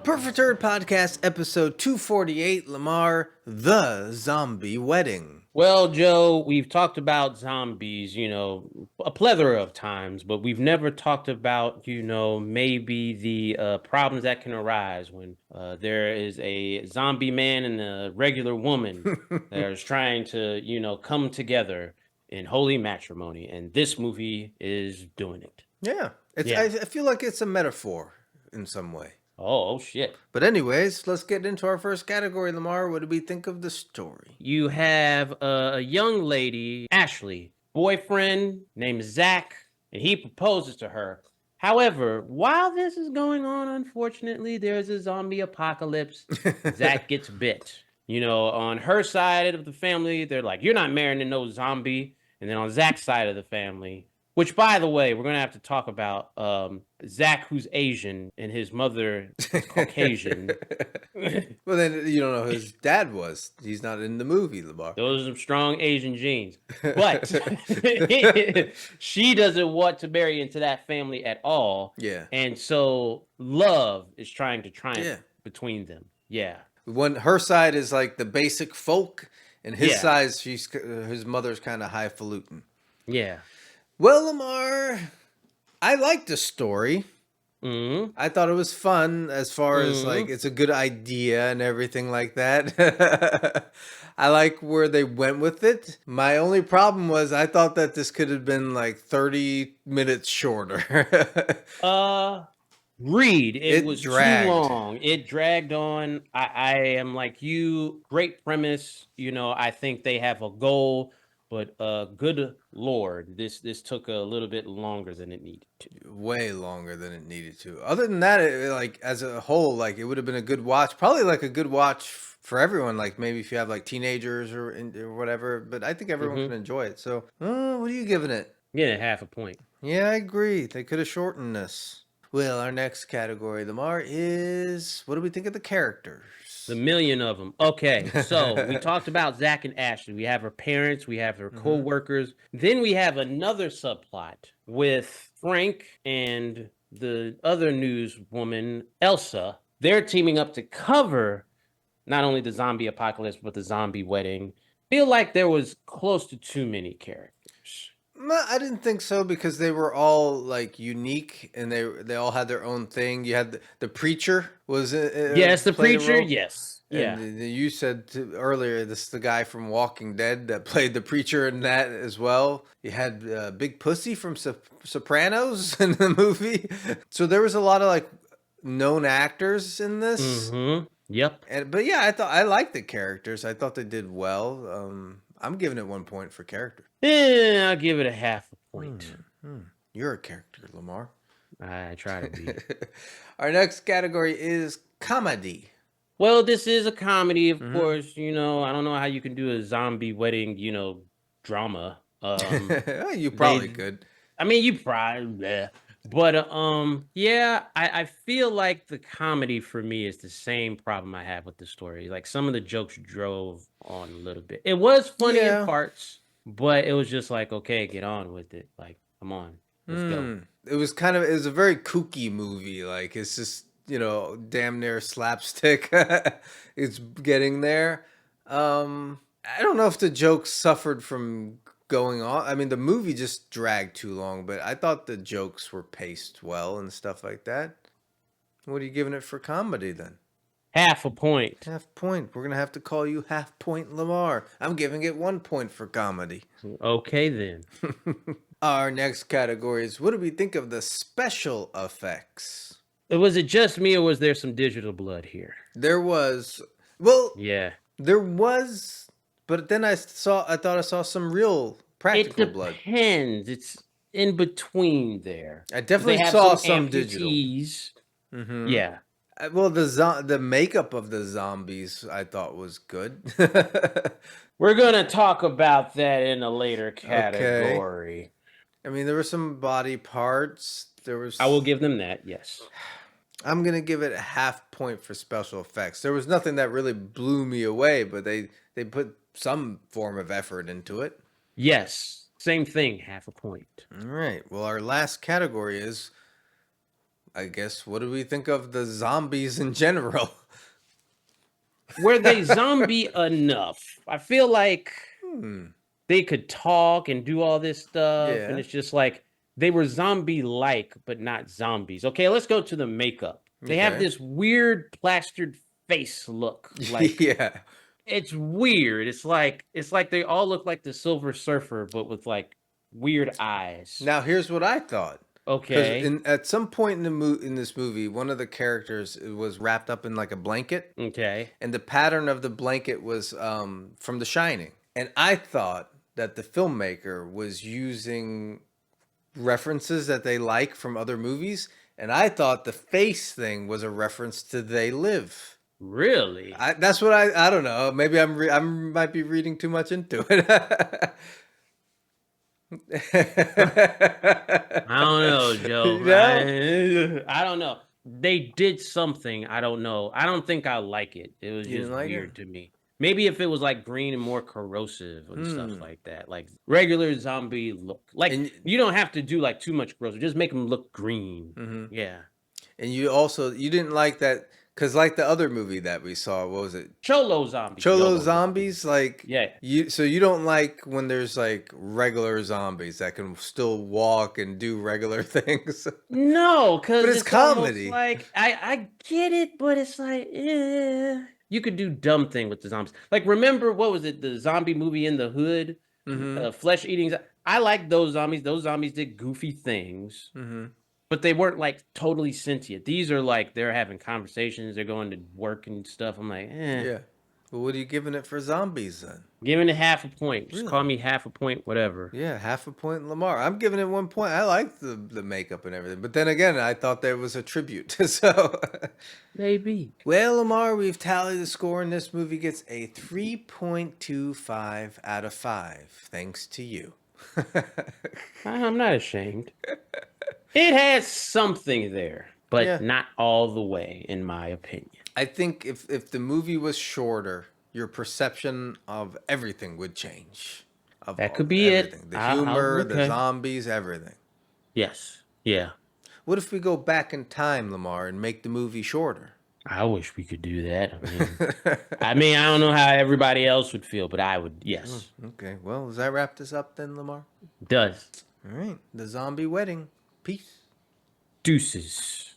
Perfect Turd Podcast, episode 248, Lamar, The Zombie Wedding. Well, Joe, we've talked about zombies, a plethora of times, but we've never talked about, maybe the problems that can arise when there is a zombie man and a regular woman that is trying to, come together in holy matrimony. And this movie is doing it. Yeah, Yeah. I feel like it's a metaphor in some way. Oh, shit. But anyways, let's get into our first category, Lamar. What do we think of the story? You have a young lady, Ashley, boyfriend named Zach, and he proposes to her. However, while this is going on, unfortunately, there's a zombie apocalypse. Zach gets bit. On her side of the family, they're like, "You're not marrying no zombie." And then on Zach's side of the family, which, by the way, we're going to have to talk about Zach, who's Asian, and his mother is Caucasian. Well, then you don't know who his dad was. He's not in the movie, Lamar. Those are some strong Asian genes. But she doesn't want to marry into that family at all. Yeah. And so love is trying to triumph between them. Yeah. When her side is like the basic folk, and his side, his mother's kind of highfalutin. Yeah. Well, Lamar, I liked the story. Mm-hmm. I thought it was fun as far as like it's a good idea and everything like that. I like where they went with it. My only problem was I thought that this could have been like 30 minutes shorter. Read. It was dragged. too long. It dragged on. I am like you. Great premise. I think they have a goal. But good Lord, this took a little bit longer than it needed to. Way longer than it needed to. Other than that, like as a whole, like it would have been a good watch. Probably like a good watch for everyone. Like maybe if you have like teenagers or whatever. But I think everyone can enjoy it. So, what are you giving it? Yeah, half a point. Yeah, I agree. They could have shortened this. Well, our next category, Lamar, is what do we think of the characters? The million of them. Okay, so we talked about Zach and Ashley. We have her parents, we have her co-workers. Then we have another subplot with Frank and the other newswoman, Elsa. They're teaming up to cover not only the zombie apocalypse, but the zombie wedding. Feel like there was close to too many characters. No, I didn't think so because they were all like unique and they all had their own thing. You had the preacher was yes, the preacher, yes. Yeah. And you said earlier this is the guy from Walking Dead that played the preacher in that as well. You had Big Pussy from Sopranos in the movie. So there was a lot of like known actors in this. Yep. But yeah, I liked the characters. I thought they did well. I'm giving it 1 point for character. Yeah, I'll give it a half a point. You're a character, Lamar. I try to be. Our next category is comedy. Well, this is a comedy, of course. I don't know how you can do a zombie wedding, drama. You probably could. I mean, you probably, yeah. But yeah, I feel like the comedy for me is the same problem I have with the story. Like some of the jokes drove on a little bit. It was funny in parts, but it was just like, okay, get on with it. Like, come on, let's go. It was a very kooky movie. Like it's just damn near slapstick. It's getting there. I don't know if the jokes suffered from going on. I mean, the movie just dragged too long, but I thought the jokes were paced well and stuff like that. What are you giving it for comedy then? Half a point. Half point. We're going to have to call you Half Point Lamar. I'm giving it 1 point for comedy. Okay, then. Our next category is what do we think of the special effects? Was it just me or was there some digital blood here? There was. Well, yeah. There was, but then I thought I saw some real practical blood. It depends. It's in between there. I definitely saw some digital. Yeah. Well, the makeup of the zombies I thought was good. We're gonna talk about that in a later category. Okay. I mean, there were some body parts. I will give them that. Yes. I'm gonna give it a half point for special effects. There was nothing that really blew me away, but they put some form of effort into it. Yes, same thing, half a point. All right. Well, our last category is I guess, what do we think of the zombies in general? Were they zombie enough? I feel like Hmm. they could talk and do all this stuff, and Yeah. it's just like they were zombie-like, but not zombies. Okay, let's go to the makeup. They have Okay. this weird plastered face look. Like Yeah. it's weird. It's like they all look like the Silver Surfer, but with like weird eyes. Now here's what I thought. Because Okay. in at some point in this movie, one of the characters was wrapped up in like a blanket, Okay. and the pattern of the blanket was from The Shining. And I thought that the filmmaker was using references that they like from other movies, and I thought the face thing was a reference to They Live. Really? That's what I don't know. Maybe I might be reading too much into it. I don't know, Joe. You know? I don't know. They did something. I don't know. I don't think I like it. It was You just didn't like it? weird to me. Maybe if it was like green and more corrosive and stuff Hmm. like that, like regular zombie look. Like And you don't have to do like too much corrosive. Just make them look green. mhm. Yeah. And you didn't like that because like the other movie that we saw, what was it? Cholo zombies. Cholo YOLO zombies. zombies. Like Yeah. you don't like when there's like regular zombies that can still walk and do regular things. No, But because it's it's almost comedy. like I get it, but it's like, you could do dumb thing with the zombies. Like, remember what was it? The zombie movie In the Hood, Mm-hmm. flesh eating. I like those zombies. Those zombies did goofy things, Mm-hmm. but they weren't like totally sentient. These are like they're having conversations. They're going to work and stuff. I'm like, Yeah. Well, what are you giving it for zombies then? giving it half a point. Just call Really? me half a point, whatever. Yeah, half a point, Lamar. I'm giving it 1 point. I like the makeup and everything, but then again, I thought there was a tribute. So, Maybe. well, Lamar, we've tallied the score, and this movie gets a 3.25 out of 5, thanks to you. I'm not ashamed. It has something there, but Yeah, not all the way, in my opinion. I think if the movie was shorter, your perception of everything would change. That could Of be it. everything, the humor, the Okay. zombies, everything. Yes. Yeah. What if we go back in time, Lamar, and make the movie shorter? I wish we could do that. I don't know how everybody else would feel, but I would. Yes. Okay, well, does that wrap this up then, Lamar? Does. All right, the zombie wedding. Peace. Deuces.